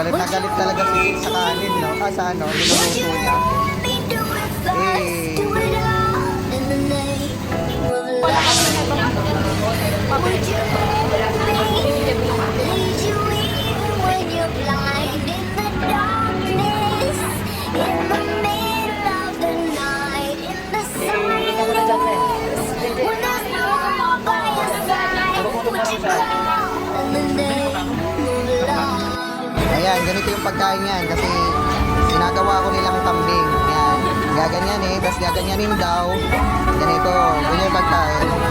galit na galit talaga si King sa kanin, no? Sa ano, niluluto niya. Ayan, ganito yung pagkain yan kasi ginagawa ko nilang kambing. Ayan, gaganyanin, tapos gaganyanin daw. Ganito, ganyan yung pagkain.